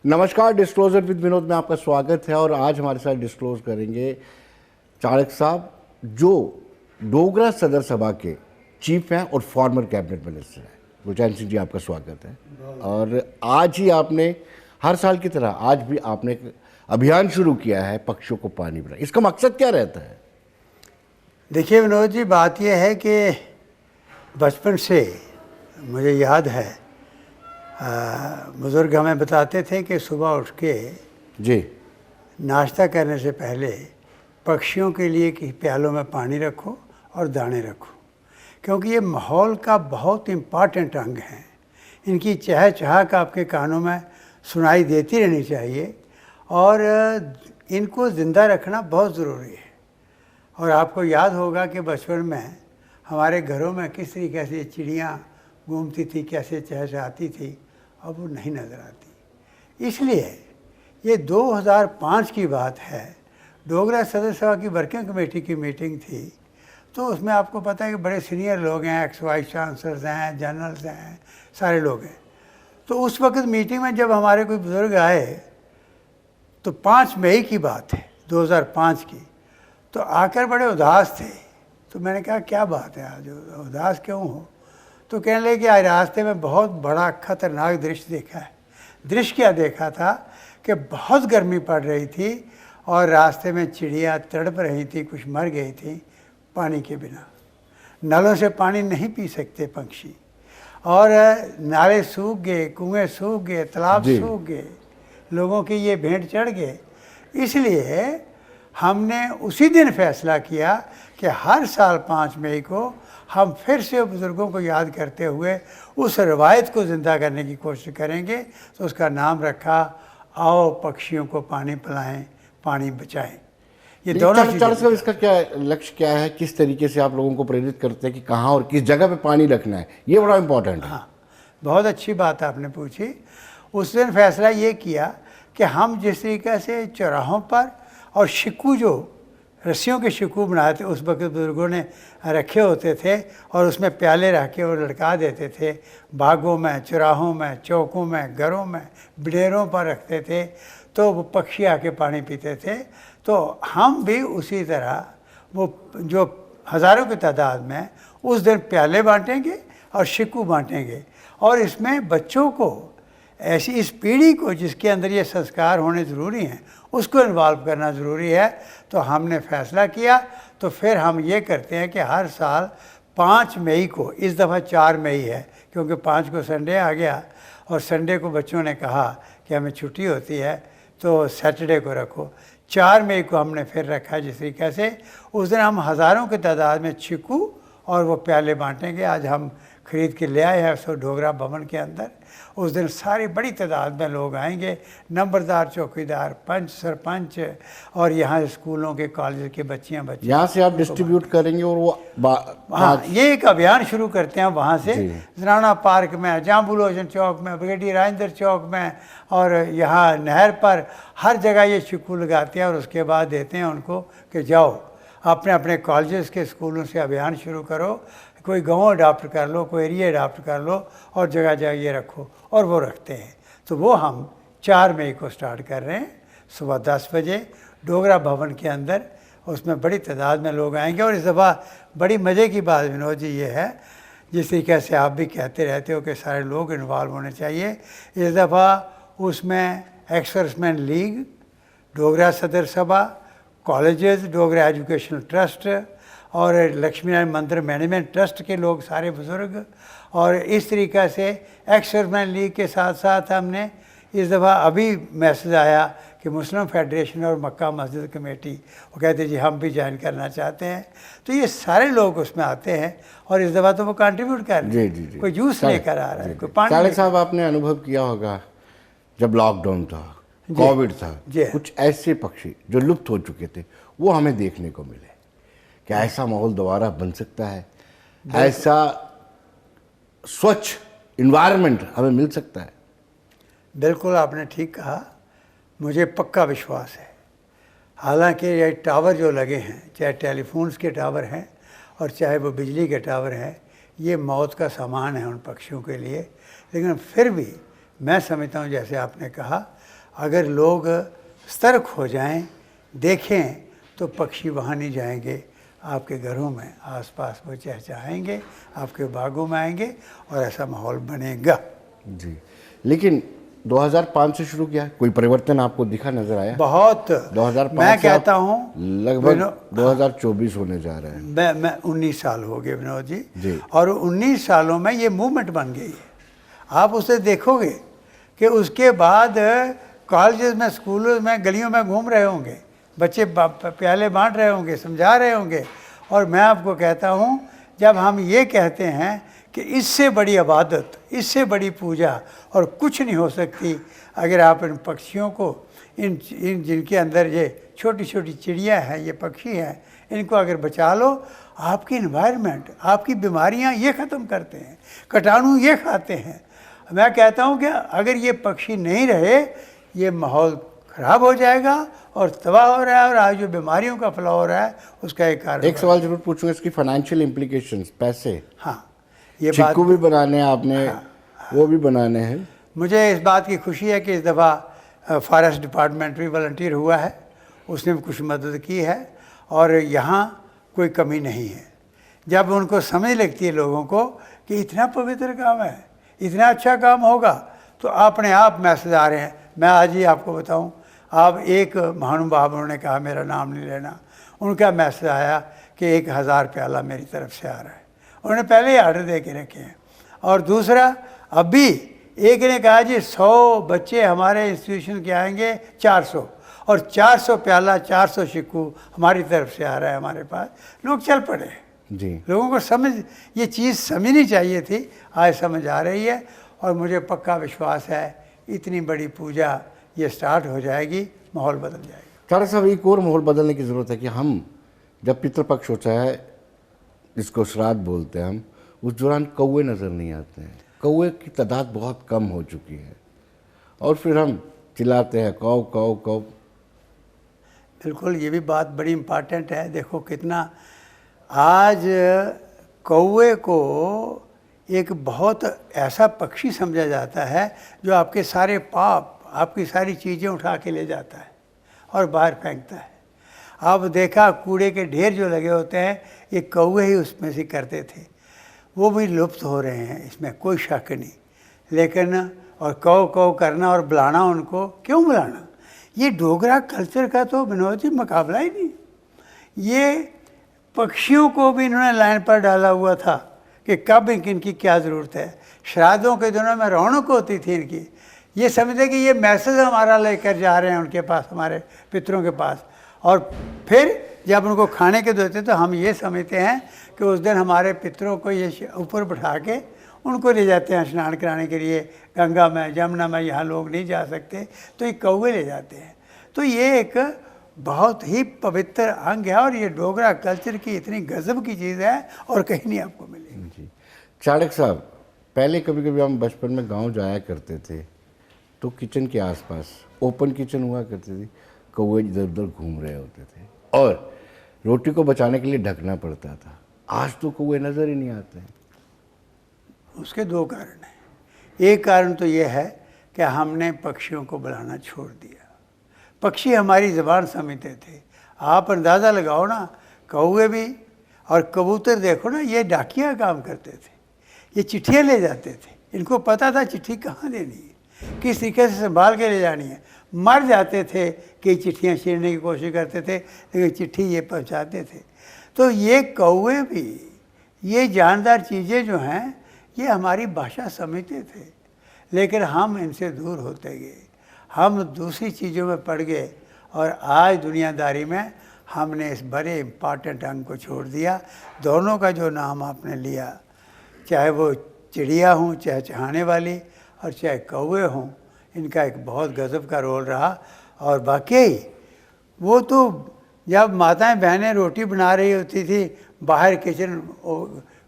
नमस्कार, disclosure with Vinod में आपका स्वागत है। और आज हमारे साथ डिस्क्लोज करेंगे चाणक्य साहब, जो डोगरा सदर सभा के चीफ हैं और फॉर्मर कैबिनेट मिनिस्टर हैं। गुरचैन सिंह जी, आपका स्वागत है। और आज ही आपने, हर साल की तरह आज भी आपने एक अभियान शुरू किया है पक्षियों को पानी पिलाएं। इसका मकसद क्या रहता है? देखिए विनोद जी, बात यह है कि बचपन से मुझे याद है, बुज़ुर्ग हमें बताते थे कि सुबह उठ के जी नाश्ता करने से पहले पक्षियों के लिए कि प्यालों में पानी रखो और दाने रखो, क्योंकि ये माहौल का बहुत इम्पॉर्टेंट अंग है। इनकी चहचहाहट आपके कानों में सुनाई देती रहनी चाहिए और इनको ज़िंदा रखना बहुत ज़रूरी है। और आपको याद होगा कि बचपन में हमारे घरों में किस तरीके से चिड़ियाँ घूमती थी, कैसे चहचहाती थी, अब वो नहीं नज़र आती। इसलिए ये 2005 की बात है, डोगरा सदर सभा की वर्किंग कमेटी की मीटिंग थी। तो उसमें आपको पता है कि बड़े सीनियर लोग हैं, एक्स वाइस चांसलर्स हैं, जनरल्स हैं, सारे लोग हैं। तो उस वक्त मीटिंग में जब हमारे कोई बुज़ुर्ग आए, तो 5 मई की बात है 2005 की, तो आकर बड़े उदास थे। तो मैंने कहा क्या बात है, आज उदास क्यों हो? तो कहने लगे कि आज रास्ते में बहुत बड़ा खतरनाक दृश्य देखा है। दृश्य क्या देखा था कि बहुत गर्मी पड़ रही थी और रास्ते में चिड़िया तड़प रही थी, कुछ मर गई थी पानी के बिना। नलों से पानी नहीं पी सकते पक्षी, और नाले सूख गए, कुएँ सूख गए, तालाब सूख गए, लोगों की ये भेंट चढ़ गए। इसलिए हमने उसी दिन फैसला किया कि हर साल 5 मई को हम फिर से बुज़ुर्गों को याद करते हुए उस रवायत को ज़िंदा करने की कोशिश करेंगे। तो उसका नाम रखा, आओ पक्षियों को पानी पिलाएं, पानी बचाएं। ये दोनों चीज़ें। इसका क्या लक्ष्य क्या है? किस तरीके से आप लोगों को प्रेरित करते हैं कि कहाँ और किस जगह पे पानी रखना है? ये बड़ा इम्पोर्टेंट है। हाँ, बहुत अच्छी बात आपने पूछी। उस दिन फैसला ये किया कि हम जिस तरीके से चौराहों पर और शिक्कू, जो रस्सियों के शिक्कू बनाए थे, उस वक्त बुजुर्गों ने रखे होते थे और उसमें प्याले रख के वो लटका देते थे। बागों में, चौराहों में, चौकों में, घरों में, बिडेरों पर रखते थे, तो वो पक्षी आके पानी पीते थे। तो हम भी उसी तरह वो जो हज़ारों की तादाद में उस दिन प्याले बांटेंगे और शिक्कू बांटेंगे। और इसमें बच्चों को, ऐसी इस पीढ़ी को जिसके अंदर ये संस्कार होने ज़रूरी हैं, उसको इन्वॉल्व करना ज़रूरी है। तो हमने फ़ैसला किया। तो फिर हम ये करते हैं कि हर साल 5 मई को, इस दफ़ा 4 मई है क्योंकि 5 को संडे आ गया और संडे को बच्चों ने कहा कि हमें छुट्टी होती है, तो सैटरडे को रखो। 4 मई को हमने फिर रखा जिस तरीके से। उस दिन हम हज़ारों की तादाद में चिक्कू और वो प्याले बांटेंगे। आज हम ख़रीद के ले आए हैं सो डोगरा भवन के अंदर। उस दिन सारी बड़ी तादाद में लोग आएंगे, नंबरदार, चौकीदार, पंच, सरपंच, और यहाँ स्कूलों के, कॉलेज के बच्चे यहाँ से आप डिस्ट्रीब्यूट करेंगे। और वो हाँ, ये एक अभियान शुरू करते हैं वहाँ से, जराना पार्क में, जाम्बुलोचन चौक में, ब्रिगेडियर राजेंद्र चौक में, और यहाँ नहर पर, हर जगह ये शिक्कू लगाते हैं। और उसके बाद देते हैं उनको कि जाओ अपने अपने कॉलेजेस के, स्कूलों से अभियान शुरू करो, कोई गांव अडाप्ट कर लो, कोई एरिया अडाप्ट कर लो और जगह जगह ये रखो। और वो रखते हैं। तो वो हम 4 मई को स्टार्ट कर रहे हैं सुबह 10 बजे डोगरा भवन के अंदर। उसमें बड़ी तादाद में लोग आएंगे। और इस दफ़ा बड़ी मज़े की बात विनोद जी ये है, जिस तरीके से आप भी कहते रहते हो कि सारे लोग इन्वॉल्व होने चाहिए, इस दफ़ा उसमें एक्सर्समैन league, Dogra Sadar Sabha, colleges, Dogra educational trust और लक्ष्मी नारायण मंदिर मैनेजमेंट ट्रस्ट के लोग, सारे बुज़ुर्ग। और इस तरीक़े से एक्सर्समैन लीग के साथ साथ हमने इस दफ़ा अभी मैसेज आया कि मुस्लिम फेडरेशन और मक्का मस्जिद कमेटी, वो कहते जी हम भी ज्वाइन करना चाहते हैं। तो ये सारे लोग उसमें आते हैं और इस दफ़ा तो वो कंट्रीब्यूट कर रहे हैं। कोई जूस लेकर आ रहा है, कोई पानी। चाणक्य साहब, आपने अनुभव किया होगा जब लॉकडाउन था, कोविड था, कुछ ऐसे पक्षी जो लुप्त हो चुके थे वो हमें देखने को मिले। क्या ऐसा माहौल दोबारा बन सकता है? ऐसा स्वच्छ इन्वायरमेंट हमें मिल सकता है? बिल्कुल, आपने ठीक कहा। मुझे पक्का विश्वास है। हालांकि ये टावर जो लगे हैं, चाहे टेलीफोन्स के टावर हैं और चाहे वो बिजली के टावर हैं, ये मौत का सामान है उन पक्षियों के लिए। लेकिन फिर भी मैं समझता हूँ, जैसे आपने कहा, अगर लोग सतर्क हो जाएं, देखें, तो पक्षी वहाँ नहीं जाएंगे, आपके घरों में आसपास वो चहचहाएंगे, आपके बागों में आएंगे और ऐसा माहौल बनेगा। जी, लेकिन 2005 से शुरू किया, कोई परिवर्तन आपको दिखा, नजर आया? बहुत। 2005 मैं से आप कहता हूँ लगभग 2024 होने जा रहे हैं। मैं 19 साल हो गए विनोद जी। जी, और 19 सालों में ये मूवमेंट बन गई है। आप उसे देखोगे कि उसके बाद कॉलेजेस में, स्कूलों में, गलियों में घूम रहे होंगे बच्चे, प्याले बांट रहे होंगे, समझा रहे होंगे। और मैं आपको कहता हूँ, जब हम ये कहते हैं कि इससे बड़ी इबादत, इससे बड़ी पूजा और कुछ नहीं हो सकती, अगर आप इन पक्षियों को, इन जिनके अंदर ये छोटी छोटी चिड़िया हैं, ये पक्षी हैं, इनको अगर बचा लो, आपकी इन्वायरमेंट, आपकी बीमारियां ये ख़त्म करते हैं, कीटाणु ये खाते हैं। मैं कहता हूँ कि अगर ये पक्षी नहीं रहे, ये माहौल ख़राब हो जाएगा और तबाह हो रहा है, और आज जो बीमारियों का फैलाव हो रहा है उसका एक कारण। एक सवाल जरूर पूछूंगा, इसकी फाइनेंशियल इम्प्लीकेशंस, पैसे। हाँ, ये बात चिक्कू भी बनाने हैं आपने, वो भी बनाने हैं। मुझे इस बात की खुशी है कि इस दफ़ा फॉरेस्ट डिपार्टमेंट भी वॉलंटियर हुआ है, उसने भी कुछ मदद की है, और यहाँ कोई कमी नहीं है। जब उनको समझ लगती है लोगों को कि इतना पवित्र काम है, इतना अच्छा काम होगा, तो अपने आप मैसेज आ रहे हैं। मैं आज ही आपको बताऊं, आप एक महानुभाव, उन्होंने कहा, मेरा नाम नहीं लेना, उनका मैसेज आया कि 1000 प्याला मेरी तरफ से आ रहा है। उन्होंने पहले ही आर्डर दे के रखे हैं। और दूसरा, अभी एक ने कहा जी 100 बच्चे हमारे इंस्टीट्यूशन के आएंगे, 400, और 400 प्याला, 400 शिक्कू हमारी तरफ से आ रहा है हमारे पास। लोग चल पड़े जी। लोगों को समझ, ये चीज़ समझनी चाहिए थी, आज समझ आ रही है। और मुझे पक्का विश्वास है इतनी बड़ी पूजा ये स्टार्ट हो जाएगी, माहौल बदल जाएगा। चाणक्य साहब, एक और माहौल बदलने की ज़रूरत है कि हम जब पितृपक्ष होता है, जिसको श्राद्ध बोलते हैं हम, उस दौरान कौवे नज़र नहीं आते हैं। कौवे की तादाद बहुत कम हो चुकी है, और फिर हम चिल्लाते हैं कौ कौ कौ। बिल्कुल, ये भी बात बड़ी इम्पॉर्टेंट है। देखो कितना आज कौवे को एक बहुत ऐसा पक्षी समझा जाता है जो आपके सारे पाप, आपकी सारी चीज़ें उठा के ले जाता है और बाहर फेंकता है। आप देखा, कूड़े के ढेर जो लगे होते हैं, ये कौवे ही उसमें से करते थे। वो भी लुप्त हो रहे हैं, इसमें कोई शक नहीं। लेकिन और कौ कौ करना और बुलाना, उनको क्यों बुलाना? ये डोगरा कल्चर का तो विनोद जी मुकाबला ही नहीं। ये पक्षियों को भी इन्होंने लाइन पर डाला हुआ था कि कब इनकी क्या ज़रूरत है। श्राद्धों के दिनों में रौनक होती थी इनकी। ये समझते कि ये मैसेज हमारा लेकर जा रहे हैं उनके पास, हमारे पितरों के पास। और फिर जब उनको खाने के देते तो हम ये समझते हैं कि उस दिन हमारे पितरों को ये ऊपर बैठा के उनको ले जाते हैं स्नान कराने के लिए, गंगा में, जमुना में, यहाँ लोग नहीं जा सकते, तो ये कौवे ले जाते हैं। तो ये एक बहुत ही पवित्र अंग है, और ये डोगरा कल्चर की इतनी गजब की चीज़ है और कहीं नहीं आपको मिलेगी। जी। चाणक्य साहब, पहले कभी कभी हम बचपन में गांव जाया करते थे, तो किचन के आसपास ओपन किचन हुआ करती थी, कौवे इधर उधर घूम रहे होते थे, और रोटी को बचाने के लिए ढकना पड़ता था। आज तो कौवे नज़र ही नहीं आते हैं। उसके दो कारण हैं। एक कारण तो ये है कि हमने पक्षियों को बुलाना छोड़ दिया। पक्षी हमारी ज़बान समझते थे। आप अंदाज़ा लगाओ ना, कौवे भी और कबूतर देखो ना, ये डाकिया काम करते थे, ये चिट्ठियाँ ले जाते थे। इनको पता था चिट्ठी कहाँ देनी है, किस तरीके से संभाल के ले जानी है। मर जाते थे कि चिट्ठियाँ छीनने की कोशिश करते थे, लेकिन चिट्ठी ये पहुँचाते थे। तो ये कौवे भी, ये जानदार चीज़ें जो हैं, ये हमारी भाषा समझते थे, लेकिन हम इनसे दूर होते गए, हम दूसरी चीज़ों में पड़ गए, और आज दुनियादारी में हमने इस बड़े इम्पॉर्टेंट अंग को छोड़ दिया। दोनों का जो नाम आपने लिया, चाहे वो चिड़िया हों, चाहे चहाने वाली, और चाहे कौवे हों, इनका एक बहुत गज़ब का रोल रहा। और वाकई वो तो जब माताएं बहनें रोटी बना रही होती थी, बाहर किचन,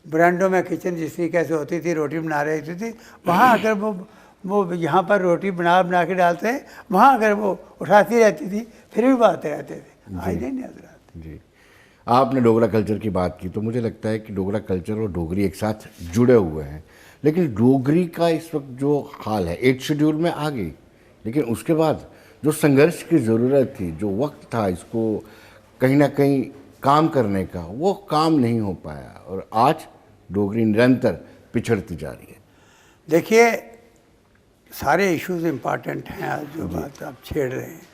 बरांडों में किचन जिस तरीके से होती थी, रोटी बना रही होती थी, वहाँ अगर वो यहाँ पर रोटी बना के डालते, वहाँ अगर वो उठाती रहती थी, फिर भी बातें रहते थे। आज नहीं नजर आते। जी, आपने डोगरा कल्चर की बात की, तो मुझे लगता है कि डोगरा कल्चर और डोगरी एक साथ जुड़े हुए हैं। लेकिन डोगरी का इस वक्त जो हाल है, 8 शेड्यूल में आ गई, लेकिन उसके बाद जो संघर्ष की ज़रूरत थी, जो वक्त था इसको कहीं ना कहीं काम करने का, वो काम नहीं हो पाया और आज डोगरी निरंतर पिछड़ती जा रही है। देखिए, सारे इश्यूज इम्पॉर्टेंट हैं। आज जो बात आप छेड़ रहे हैं,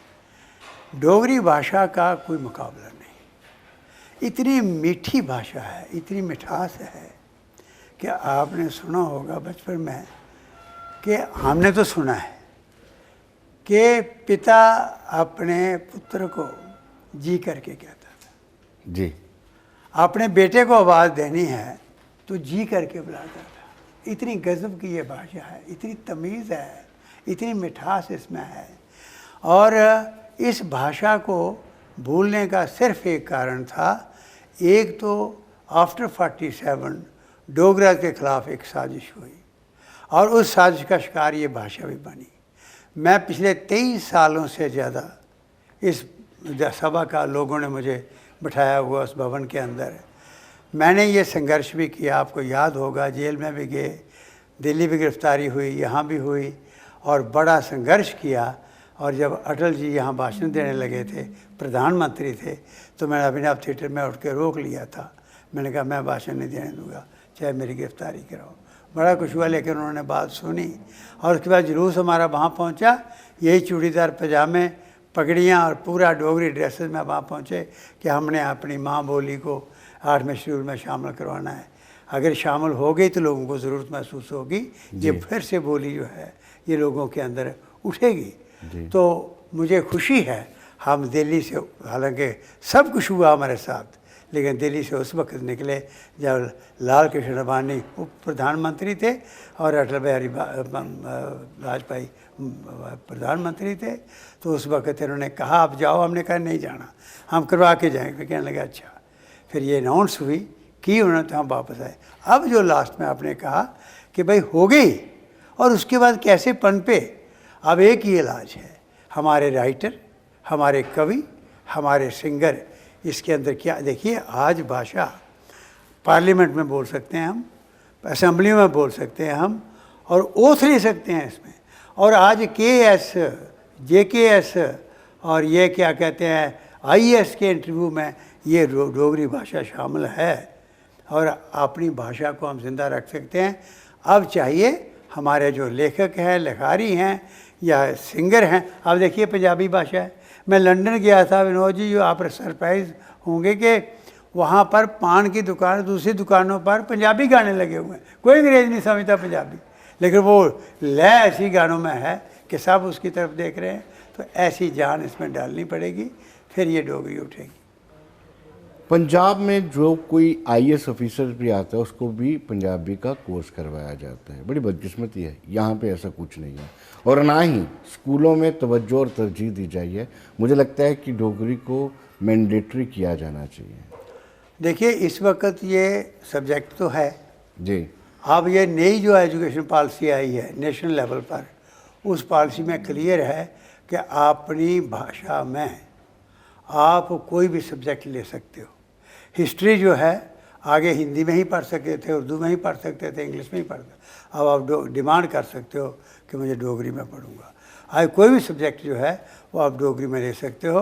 डोगरी भाषा का कोई मुकाबला नहीं। इतनी मीठी भाषा है, इतनी मिठास है कि आपने सुना होगा बचपन में कि हमने तो सुना है कि पिता अपने पुत्र को जी करके कहता था, जी, अपने बेटे को आवाज़ देनी है तो जी करके बुलाता था। इतनी गज़ब की ये भाषा है, इतनी तमीज़ है, इतनी मिठास इसमें है। और इस भाषा को भूलने का सिर्फ एक कारण था। एक तो आफ्टर 47 डोगरा के ख़िलाफ़ एक साजिश हुई और उस साजिश का शिकार ये भाषा भी बनी। मैं पिछले 23 सालों से ज़्यादा इस सभा का लोगों ने मुझे बिठाया हुआ उस भवन के अंदर। मैंने ये संघर्ष भी किया, आपको याद होगा, जेल में भी गए, दिल्ली भी गिरफ्तारी हुई, यहाँ भी हुई और बड़ा संघर्ष किया। और जब अटल जी यहाँ भाषण देने लगे थे, प्रधानमंत्री थे, तो मैंने अभिनव थिएटर में उठ के रोक लिया था। मैंने कहा मैं भाषण नहीं देने दूँगा, चाहे मेरी गिरफ्तारी कराओ। बड़ा कुछ हुआ, लेकिन उन्होंने बात सुनी और उसके बाद जुलूस हमारा वहाँ पहुँचा। यही चूड़ीदार पजामे, पगड़ियाँ और पूरा डोगरी ड्रेसेस में वहाँ पहुँचे कि हमने अपनी माँ बोली को 8वें शेड्यूल में शामिल करवाना है। अगर शामिल हो गई तो लोगों को ज़रूरत महसूस होगी, ये फिर से बोली जो है ये लोगों के अंदर उठेगी। तो मुझे खुशी है, हम दिल्ली से, हालांकि सब कुछ हुआ हमारे साथ, लेकिन दिल्ली से उस वक्त निकले जब लाल कृष्ण आडवाणी उप प्रधानमंत्री थे और अटल बिहारी वाजपेयी प्रधानमंत्री थे। तो उस वक्त इन्होंने कहा आप जाओ, हमने कहा नहीं जाना, हम करवा के जाएंगे। कहने लगे अच्छा। फिर ये अनाउंस हुई कि उन्होंने, तो हम वापस आए। अब जो लास्ट में आपने कहा कि भाई हो गई और उसके बाद कैसे पनपे, अब एक ही इलाज है, हमारे राइटर, हमारे कवि, हमारे सिंगर, इसके अंदर क्या। देखिए, आज भाषा पार्लियामेंट में बोल सकते हैं हम, असेंबली में बोल सकते हैं हम, और ओथ ले सकते हैं इसमें। और आज KS, JKS और ये क्या कहते हैं IAS के इंटरव्यू में ये डोगरी भाषा शामिल है और अपनी भाषा को हम जिंदा रख सकते हैं। अब चाहिए हमारे जो लेखक हैं, लिखारी हैं या सिंगर हैं। अब देखिए पंजाबी भाषा है। मैं लंदन गया था विनोद जी, जो आप सरप्राइज होंगे कि वहाँ पर पान की दुकान, दूसरी दुकानों पर पंजाबी गाने लगे हुए हैं। कोई अंग्रेज़ नहीं समझता पंजाबी, लेकिन वो लय ऐसी गानों में है कि सब उसकी तरफ देख रहे हैं। तो ऐसी जान इसमें डालनी पड़ेगी, फिर ये डोगरी उठेगी। पंजाब में जो कोई IAS ऑफिसर भी आता है उसको भी पंजाबी का कोर्स करवाया जाता है। बड़ी बदकिस्मती है, यहाँ पे ऐसा कुछ नहीं है और ना ही स्कूलों में तवज्जो और तरजीह दी जाइए। मुझे लगता है कि डोगरी को मैंडेटरी किया जाना चाहिए। देखिए, इस वक्त ये सब्जेक्ट तो है जी, अब ये नई जो एजुकेशन पॉलिसी आई है नेशनल लेवल पर, उस पॉलिसी में क्लियर है कि अपनी भाषा में आप कोई भी सब्जेक्ट ले सकते हो। हिस्ट्री जो है आगे हिंदी में ही पढ़ सकते थे, उर्दू में ही पढ़ सकते थे, इंग्लिश में ही पढ़ते। अब आप डिमांड कर सकते हो कि मुझे डोगरी में पढ़ूंगा। आज कोई भी सब्जेक्ट जो है वो आप डोगरी में ले सकते हो।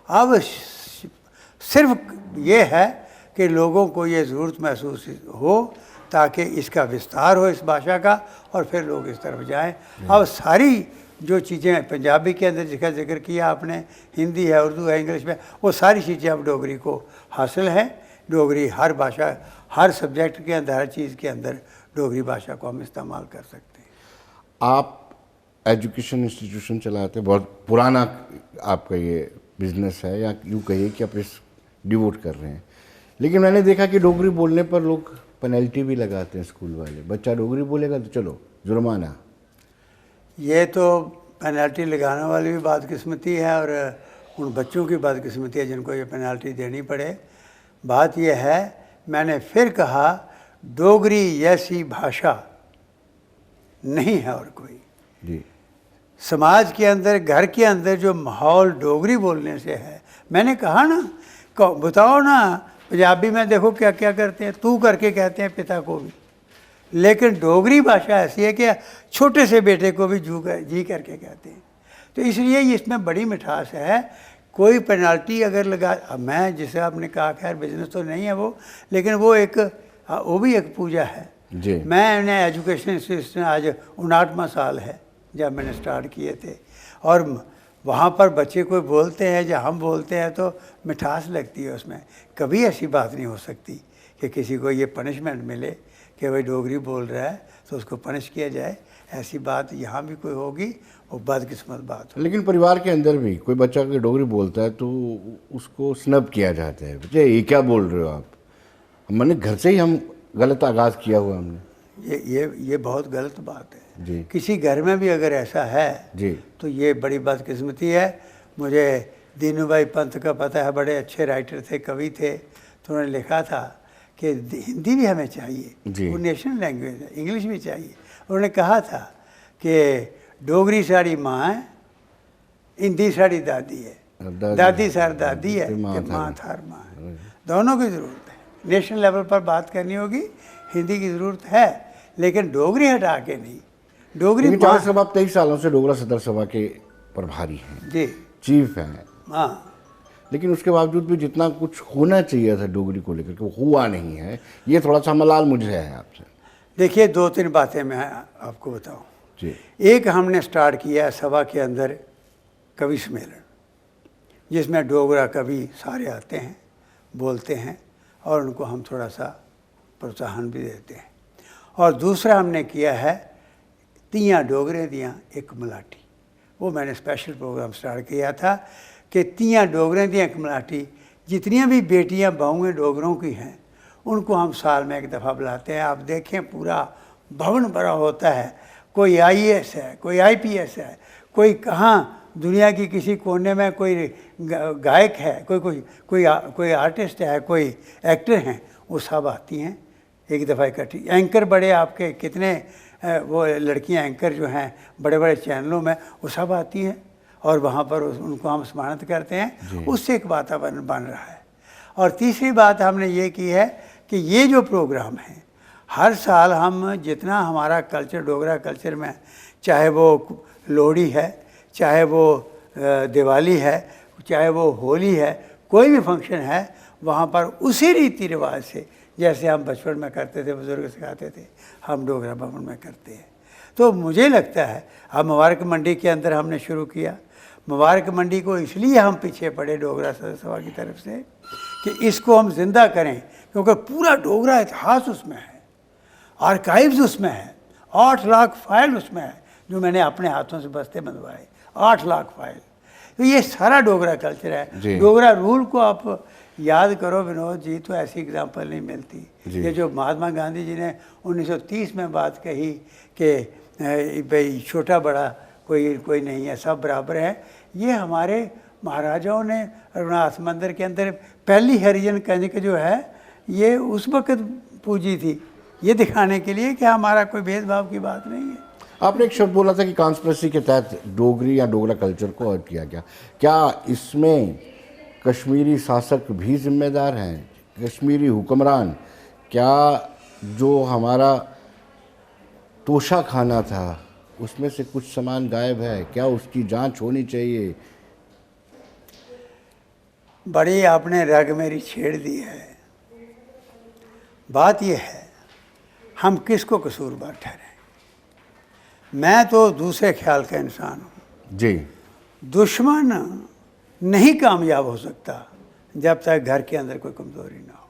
अब सिर्फ ये है कि लोगों को ये ज़रूरत महसूस हो ताकि इसका विस्तार हो इस भाषा का और फिर लोग इस तरफ जाएं। अब सारी जो चीज़ें पंजाबी के अंदर जिसका जिक्र किया आपने, हिंदी है, उर्दू है, इंग्लिश में, वो सारी चीज़ें अब डोगरी को हासिल है। डोगरी हर भाषा, हर सब्जेक्ट के अंदर, हर चीज़ के अंदर डोगरी भाषा को हम इस्तेमाल कर सकते हैं। आप एजुकेशन इंस्टीट्यूशन चलाते हैं, बहुत पुराना आपका ये बिजनेस है, या यूँ कहिए कि आप इस डिवोट कर रहे हैं। लेकिन मैंने देखा कि डोगरी बोलने पर लोग पेनल्टी भी लगाते हैं स्कूल वाले। बच्चा डोगरी बोलेगा तो चलो जुर्माना। ये तो पेनल्टी लगाने वाली भी बदकिस्मती है और उन बच्चों की बदकिस्मती है जिनको ये पेनल्टी देनी पड़े। बात यह है, मैंने फिर कहा, डोगरी जैसी भाषा नहीं है और कोई। जी, समाज के अंदर, घर के अंदर जो माहौल डोगरी बोलने से है, मैंने कहा ना, बताओ ना पंजाबी में देखो क्या क्या करते हैं, तू करके कहते हैं पिता को भी, लेकिन डोगरी भाषा ऐसी है कि छोटे से बेटे को भी जी करके कहते हैं। तो इसलिए इसमें बड़ी मिठास है। कोई पेनाल्टी अगर लगा, अब मैं जैसे आपने कहा खैर बिजनेस तो नहीं है वो, लेकिन वो भी एक पूजा है जी। मैंने एजुकेशन इंस्टीट्यूशन आज 59वां साल है जब मैंने स्टार्ट किए थे, और वहाँ पर बच्चे कोई बोलते हैं या हम बोलते हैं तो मिठास लगती है उसमें। कभी ऐसी बात नहीं हो सकती कि किसी को ये पनिशमेंट मिले कि भाई डोगरी बोल रहा है तो उसको पनिश किया जाए। ऐसी बात यहाँ भी कोई होगी वो बदकिस्मत बात हो। लेकिन परिवार के अंदर भी कोई बच्चा अगर डोगरी बोलता है तो उसको स्नब किया जाता है, बच्चे ये क्या बोल रहे हो आप। मैंने घर से ही हम गलत आगाज़ किया हुआ हमने। ये बहुत गलत बात है जी। किसी घर में भी अगर ऐसा है जी। तो ये बड़ी बदकिस्मती है। मुझे दीनू भाई पंत का पता है, बड़े अच्छे राइटर थे, कवि थे, तो उन्होंने लिखा था कि हिंदी भी हमें चाहिए, वो नेशनल लैंग्वेज है, इंग्लिश भी चाहिए। उन्होंने कहा था कि डोगरी साड़ी माँ है, हिंदी साड़ी दादी है, दादी सार दादी है, माँ थार माँ है। दोनों की ज़रूरत है। नेशनल लेवल पर बात करनी होगी, हिंदी की ज़रूरत है, लेकिन डोगरी हटा के नहीं। डोगरी चालीस साहब आप 23 सालों से डोगरा सदर सभा के प्रभारी हैं जी, चीफ हैं, हाँ, लेकिन उसके बावजूद भी जितना कुछ होना चाहिए था डोगरी को लेकर के वो हुआ नहीं है। ये थोड़ा सा मलाल मुझे है आपसे। देखिए 2-3 बातें मैं आपको बताऊं जी। एक हमने स्टार्ट किया सभा के अंदर कवि सम्मेलन, जिसमें डोगरा कवि सारे आते हैं, बोलते हैं और उनको हम थोड़ा सा प्रोत्साहन भी देते हैं। और दूसरा हमने किया है तियां डोगरे दियां एक मलाटी। वो मैंने स्पेशल प्रोग्राम स्टार्ट किया था कि तियां डोगरे दियां एक मलाटी, जितनियां भी बेटियां बहुएं डोगरों की हैं उनको हम साल में एक दफ़ा बुलाते हैं। आप देखें पूरा भवन भरा होता है, कोई IAS है, कोई IPS है, कोई कहाँ दुनिया की किसी कोने में कोई गायक है, कोई आर्टिस्ट है, कोई एक्टर हैं, वो सब आती हैं एक दफ़ा इकट्ठी। एंकर बड़े आपके कितने वो लड़कियां एंकर जो हैं बड़े बड़े चैनलों में, वो सब आती हैं और वहाँ पर उनको हम सम्मानित करते हैं। उससे एक वातावरण बन रहा है। और तीसरी बात हमने ये की है कि ये जो प्रोग्राम है हर साल हम जितना हमारा कल्चर डोगरा कल्चर में, चाहे वो लोहड़ी है, चाहे वो दिवाली है, चाहे वो होली है, कोई भी फंक्शन है, वहाँ पर उसी रीति रिवाज से जैसे हम बचपन में करते थे, बुज़ुर्ग सिखाते थे, हम डोगरा भवन में करते हैं। तो मुझे लगता है अब मुबारक मंडी के अंदर हमने शुरू किया। मुबारक मंडी को इसलिए हम पीछे पड़े डोगरा सदर सभा की तरफ से कि इसको हम जिंदा करें, क्योंकि पूरा डोगरा इतिहास उसमें है, आर्काइव्स उसमें है, 8 लाख फाइल उसमें है जो मैंने अपने हाथों से बस्ते बंधवाए, 8 लाख फाइल। तो ये सारा डोगरा कल्चर है। डोगरा रूल को आप याद करो विनोद जी, तो ऐसी एग्जांपल नहीं मिलती। ये जो महात्मा गांधी जी ने 1930 में बात कही कि भाई छोटा बड़ा कोई नहीं है, सब बराबर है, ये हमारे महाराजाओं ने रघुनाथ मंदिर के अंदर पहली हरिजन कनिक जो है ये उस वक्त पूजी थी, ये दिखाने के लिए कि हमारा कोई भेदभाव की बात नहीं है। आपने एक शब्द बोला था कि कॉन्स्पिरेसी के तहत डोगरी या डोगरा कल्चर को ऐड किया गया, क्या इसमें कश्मीरी शासक भी जिम्मेदार हैं, कश्मीरी हुक्मरान? क्या जो हमारा तोशा खाना था उसमें से कुछ सामान गायब है, क्या उसकी जांच होनी चाहिए? बड़ी आपने रग मेरी छेड़ दी है। बात यह है हम किसको कसूरवार ठहरें। मैं तो दूसरे ख्याल का इंसान हूँ जी। दुश्मन नहीं कामयाब हो सकता जब तक घर के अंदर कोई कमज़ोरी ना हो।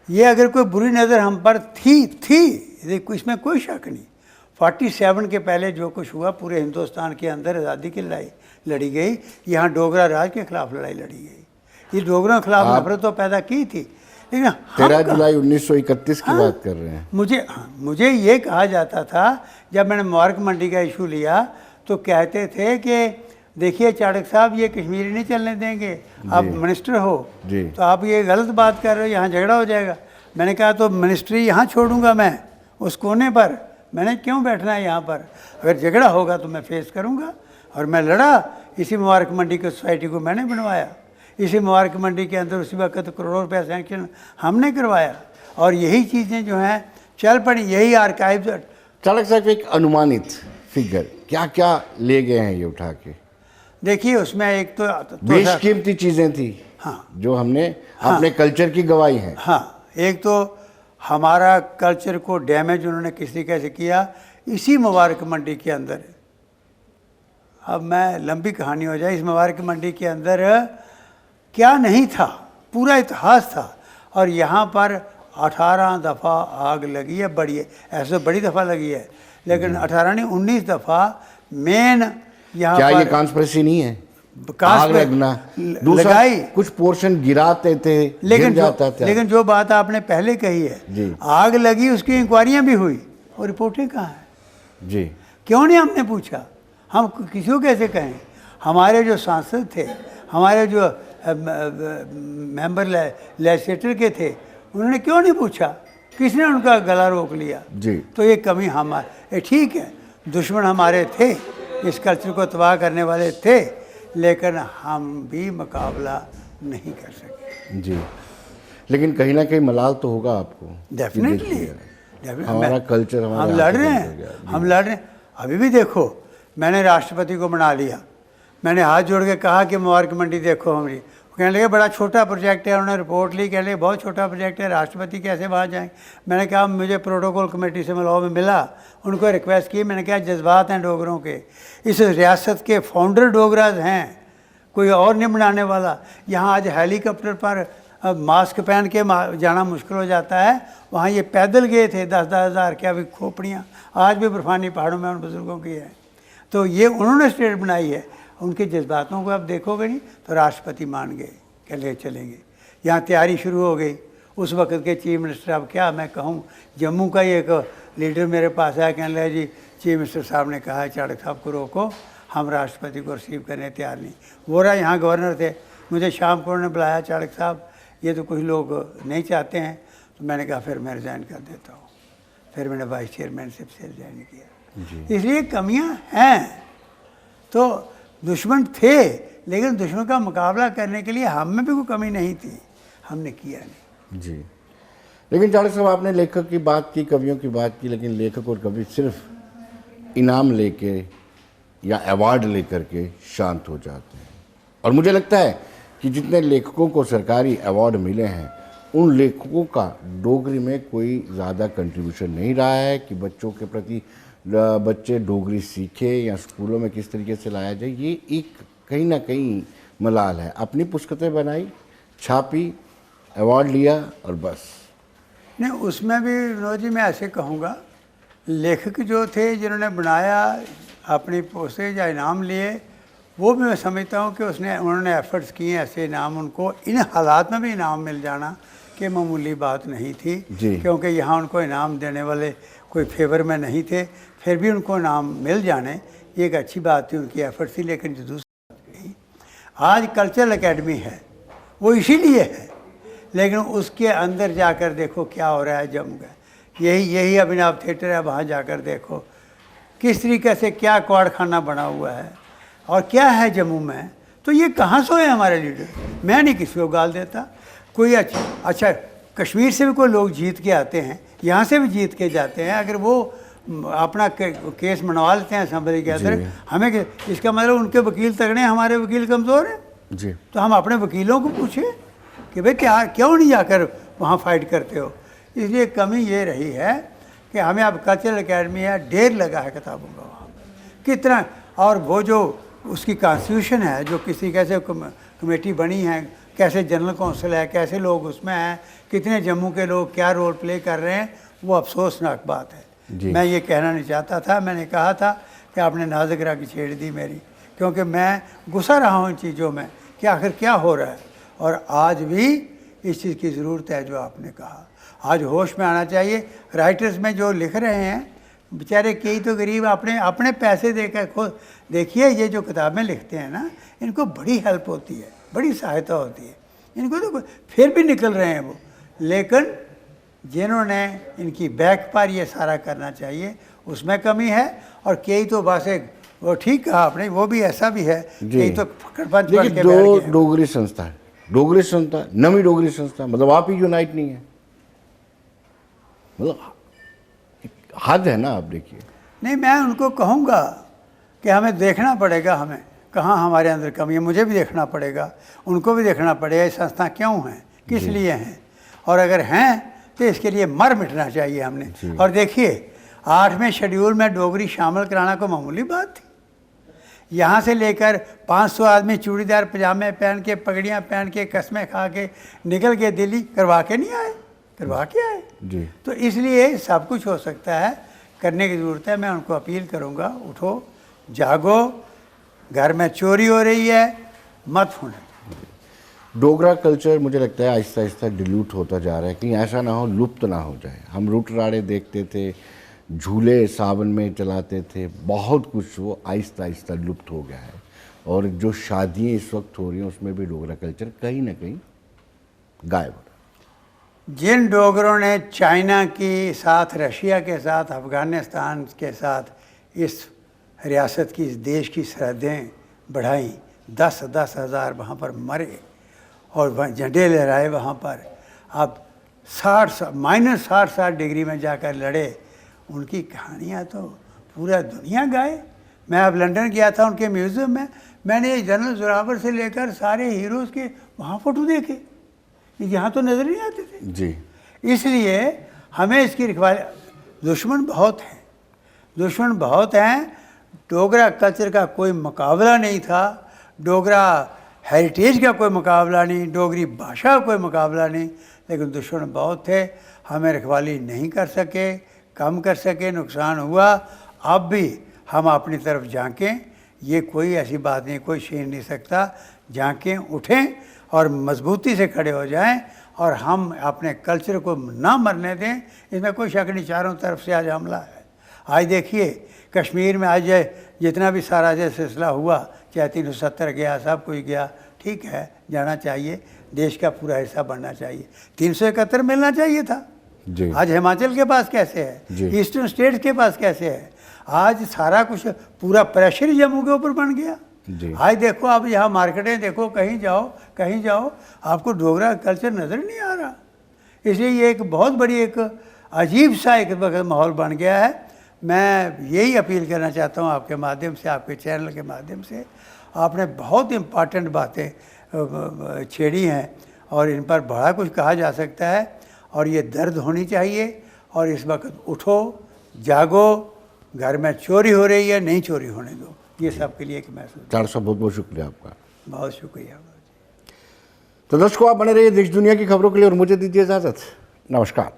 ये अगर कोई बुरी नज़र हम पर थी इसमें कोई शक नहीं। 47 के पहले जो कुछ हुआ पूरे हिंदुस्तान के अंदर आज़ादी की लड़ाई लड़ी गई, यहाँ डोगरा राज के खिलाफ लड़ाई लड़ी गई। ये डोगरों के खिलाफ नफरत तो पैदा की थी, लेकिन 13 जुलाई 1931 की बात कर रहे हैं। मुझे ये कहा जाता था जब मैंने मुबारक मंडी का इशू लिया तो कहते थे कि देखिए चाणक्य साहब ये कश्मीरी नहीं चलने देंगे, आप मिनिस्टर हो तो आप ये गलत बात कर रहे हो, यहाँ झगड़ा हो जाएगा। मैंने कहा तो मिनिस्ट्री यहाँ छोड़ूंगा मैं उस कोने पर, मैंने क्यों बैठना है यहाँ पर? अगर झगड़ा होगा तो मैं फेस करूँगा। और मैं लड़ा। इसी मुबारक मंडी की सोसाइटी को मैंने बनवाया, इसी मुबारक मंडी के अंदर उसी वक्त करोड़ों रुपया सैंक्शन हमने करवाया, और यही चीज़ें जो हैं चल पड़ी, यही आर्काइव। चाणक्य साहब एक अनुमानित फिगर क्या क्या ले गए हैं ये उठा के? देखिए उसमें एक तो बेशकीमती चीजें थी, हाँ, जो हमने अपने कल्चर की गवाही है। हाँ, एक तो हमारा कल्चर को डैमेज उन्होंने किस तरीके से किया इसी मुबारक मंडी के अंदर। अब मैं लंबी कहानी हो जाए, इस मुबारक मंडी के अंदर क्या नहीं था, पूरा इतिहास था। और यहाँ पर 18 दफ़ा आग लगी है, बड़ी है, ऐसे बड़ी दफ़ा लगी है, लेकिन 18 नहीं 19 दफ़ा मेन यहाँ क्या पर ये कॉन्स्पिरेसी नहीं है? कांच आग पे लगना, दूसरा लगाई, कुछ पोर्शन गिराते थे, गिर जाता था। लेकिन जो बात आपने पहले कही है, जी। आग लगी उसकी इंक्वायरियाँ भी हुई और रिपोर्टें कहाँ हैं? जी, क्यों नहीं हमने पूछा? हम किसी को कैसे कहें? हमारे जो सांसद थे, हमारे जो मेंबर लेजिस्लेटर के थे, उन्होंने क्यों नहीं पूछा? किसने उनका गला रोक लिया? जी। तो ये कमी हमारे, ठीक है दुश्मन हमारे थे, इस कल्चर को तबाह करने वाले थे, लेकिन हम भी मुकाबला नहीं कर सके। जी, लेकिन कहीं ना कहीं मलाल तो होगा आपको। डेफिनेटली हमारा कल्चर, हम लड़ रहे हैं, हम लड़ रहे हैं। अभी भी देखो, मैंने राष्ट्रपति को मना लिया, मैंने हाथ जोड़ के कहा कि मुबारक मंडी देखो हमारी, कहने लगे बड़ा छोटा प्रोजेक्ट है, उन्होंने रिपोर्ट ली, कहने लगे बहुत छोटा प्रोजेक्ट है, राष्ट्रपति कैसे वहाँ जाएंगे? मैंने कहा मुझे प्रोटोकॉल कमेटी से मिलाओ में मिला, उनको रिक्वेस्ट की, मैंने कहा जज्बात हैं डोगरों के, इस रियासत के फाउंडर डोगराज हैं, कोई और नहीं बनाने वाला। यहाँ आज हेलीकॉप्टर पर मास्क पहन के जाना मुश्किल हो जाता है, वहाँ ये पैदल गए थे 10-10 हज़ार क्या भी खोपड़ियाँ आज भी बर्फानी पहाड़ों में उन बुज़ुर्गों की है। तो ये उन्होंने स्टेट बनाई है, उनके जज्बातों को आप देखोगे नहीं तो राष्ट्रपति मान गए, कह ले चलेंगे। यहाँ तैयारी शुरू हो गई, उस वक्त के चीफ मिनिस्टर, अब क्या मैं कहूँ, जम्मू का ही एक लीडर मेरे पास आया, कहने लगे जी चीफ मिनिस्टर साहब ने कहा है चाड़क साहब को रोको, हम राष्ट्रपति को रिसीव करने तैयार नहीं। वो रहा यहाँ गवर्नर थे, मुझे शाम को उन्होंने बुलाया, चाड़क साहब ये तो कुछ लोग नहीं चाहते हैं, तो मैंने कहा फिर मैं रिज़ाइन कर देता हूँ। फिर मैंने वाइस चेयरमैनशिप से रिज़ाइन किया। इसलिए कमियाँ हैं, तो दुश्मन थे, लेकिन दुश्मन का मुकाबला करने के लिए हम में भी कोई कमी नहीं थी, हमने किया नहीं। जी, लेकिन चाणक्य साहब आपने लेखक की बात की, कवियों की बात की, लेकिन लेखक और कवि सिर्फ इनाम लेके या अवार्ड लेकर के शांत हो जाते हैं। और मुझे लगता है कि जितने लेखकों को सरकारी अवार्ड मिले हैं, उन लेखकों का डोगरी में कोई ज़्यादा कंट्रीब्यूशन नहीं रहा है कि बच्चों के प्रति बच्चे डोगरी सीखे या स्कूलों में किस तरीके से लाया जाए। ये एक कहीं ना कहीं मलाल है। अपनी पुस्तकें बनाई, छापी, अवार्ड लिया और बस। नहीं, उसमें भी विनोद जी मैं ऐसे कहूँगा, लेखक जो थे जिन्होंने बनाया, अपनी पोस्टें या इनाम लिए, वो भी मैं समझता हूँ कि उन्होंने एफर्ट्स किए, ऐसे इनाम उनको इन हालात में भी इनाम मिल जाना कि मामूली बात नहीं थी, क्योंकि यहाँ उनको इनाम देने वाले कोई फेवर में नहीं थे, फिर भी उनको इनाम मिल जाने ये एक अच्छी बात थी, उनकी एफर्ट थी। लेकिन जो दूसरी बात कही, आज कल्चरल एकेडमी है, वो इसीलिए है, लेकिन उसके अंदर जाकर देखो क्या हो रहा है जम्मू का, यही अभिनव थिएटर है, वहाँ जाकर देखो किस तरीके से क्या क्वाड़खाना बना हुआ है और क्या है जम्मू में। तो ये कहाँ सोए हमारे लीडर? मैं नहीं किसी को गाल देता, कोई अच्छा कश्मीर से भी कोई लोग जीत के आते हैं, यहाँ से भी जीत के जाते हैं, अगर वो अपना केस मनवा लेते हैं असम्बली के अंदर, हमें इसका मतलब उनके वकील तगड़े हैं, हमारे वकील कमज़ोर हैं जी। तो हम अपने वकीलों को पूछें कि भाई क्या क्यों नहीं जाकर वहाँ फाइट करते हो। इसलिए कमी ये रही है कि हमें अब कल्चरल एकेडमी है, ढेर लगा है किताबों का वहाँ कितना, और वो जो उसकी कॉन्स्टिट्यूशन है, जो किसी कैसे कमेटी बनी है, कैसे जनरल कौंसिल है, कैसे लोग उसमें हैं, कितने जम्मू के लोग क्या रोल प्ले कर रहे हैं, वो अफसोसनाक बात है। मैं ये कहना नहीं चाहता था, मैंने कहा था कि आपने नाज़िकरा की छेड़ दी मेरी, क्योंकि मैं गुस्सा रहा हूँ इन चीज़ों में कि आखिर क्या हो रहा है। और आज भी इस चीज़ की ज़रूरत है जो आपने कहा, आज होश में आना चाहिए। राइटर्स में जो लिख रहे हैं बेचारे, कई तो गरीब अपने पैसे देकर खुद देखिए, ये जो किताबें लिखते हैं ना, इनको बड़ी हेल्प होती है, बड़ी सहायता होती है, इनको तो फिर भी निकल रहे हैं वो। लेकिन जिन्होंने इनकी बैक पर ये सारा करना चाहिए, उसमें कमी है। और कई तो बस एक वो ठीक कहा आपने, वो भी ऐसा भी है, कई तो फकड़पंच बन के बैठ गए। डोगरी संस्था है, डोगरी संस्था, नवी डोगरी संस्था, मतलब आप ही यूनाइट नहीं है, मतलब हद है ना। आप देखिए, नहीं, मैं उनको कहूँगा कि हमें देखना पड़ेगा, हमें कहाँ हमारे अंदर कमी है, मुझे भी देखना पड़ेगा, उनको भी देखना पड़ेगा ये संस्था क्यों हैं, किस लिए हैं, और अगर हैं तो इसके लिए मर मिटना चाहिए हमने। और देखिए 8वें शेड्यूल में डोगरी शामिल कराना कोई मामूली बात थी। यहाँ से लेकर 500 आदमी चूड़ीदार पजामे पहन के, पगड़ियाँ पहन के, कस्में खा के निकल के दिल्ली, करवा के नहीं आए, करवा के आए जी। तो इसलिए सब कुछ हो सकता है, करने की ज़रूरत है। मैं उनको अपील करूँगा, उठो, जागो, घर में चोरी हो रही है, मत होने। डोगरा कल्चर मुझे लगता है आहिस्ता आहिस्ता डिल्यूट होता जा रहा है, कहीं ऐसा ना हो लुप्त ना हो जाए। हम रूट राड़े देखते थे, झूले सावन में चलाते थे, बहुत कुछ वो आहिस्ता आहिस्ता लुप्त हो गया है। और जो शादियाँ इस वक्त हो रही हैं उसमें भी डोगरा कल्चर कहीं ना कहीं गायब हो रहा जिन डोगरों ने चाइना के साथ, रशिया के साथ, अफ़गानिस्तान के साथ इस रियासत की, इस देश की सरहदें बढ़ाई, 10-10 हज़ार वहाँ पर मरे और वहाँ झंडे लहराए, वहाँ पर अब -60 डिग्री में जाकर लड़े, उनकी कहानियाँ तो पूरा दुनिया गाए। मैं अब लंदन गया था, उनके म्यूज़ियम में मैंने जनरल जोरावर से लेकर सारे हीरोज़ के वहाँ फ़ोटो देखे, यहाँ तो नज़र नहीं आते थे जी। इसलिए हमें इसकी रखवाली, दुश्मन बहुत हैं, दुश्मन बहुत हैं। डोगरा कल्चर का कोई मुकाबला नहीं था, डोगरा हेरिटेज का कोई मुकाबला नहीं, डोगरी भाषा का कोई मुकाबला नहीं, लेकिन दुश्मन बहुत थे। हमें रखवाली नहीं कर सके, कम कर सके, नुकसान हुआ। अब भी हम अपनी तरफ झांकें, ये कोई ऐसी बात नहीं, कोई छीन नहीं सकता। झांकें, उठें और मजबूती से खड़े हो जाएं और हम अपने कल्चर को ना मरने दें। इसमें कोई शक नहीं, चारों तरफ से आज हमला है। आज देखिए कश्मीर में आज जितना भी सारा जो सिलसिला हुआ, चाहे 370 गया, सब कुछ गया, ठीक है, जाना चाहिए, देश का पूरा हिस्सा बनना चाहिए। 371 मिलना चाहिए था जी। आज हिमाचल के पास कैसे जी। है, ईस्टर्न स्टेट्स के पास कैसे है, आज सारा कुछ पूरा प्रेशर जम्मू के ऊपर बन गया जी। आज देखो, आप यहाँ मार्केटें देखो, कहीं जाओ आपको डोगरा कल्चर नज़र नहीं आ रहा। इसलिए ये एक बहुत बड़ी, एक अजीब सा एक माहौल बन गया है। मैं यही अपील करना चाहता हूँ आपके माध्यम से, आपके चैनल के माध्यम से। आपने बहुत इम्पॉर्टेंट बातें छेड़ी हैं और इन पर बड़ा कुछ कहा जा सकता है और ये दर्द होनी चाहिए। और इस वक्त उठो, जागो, घर में चोरी हो रही है, नहीं चोरी होने दो। ये सबके लिए एक मैसेज। चार साहब बहुत बहुत शुक्रिया आपका। बहुत शुक्रिया। तो दर्शकों, आप बने रहिए देश दुनिया की खबरों के लिए और मुझे दीजिए इजाज़त। नमस्कार।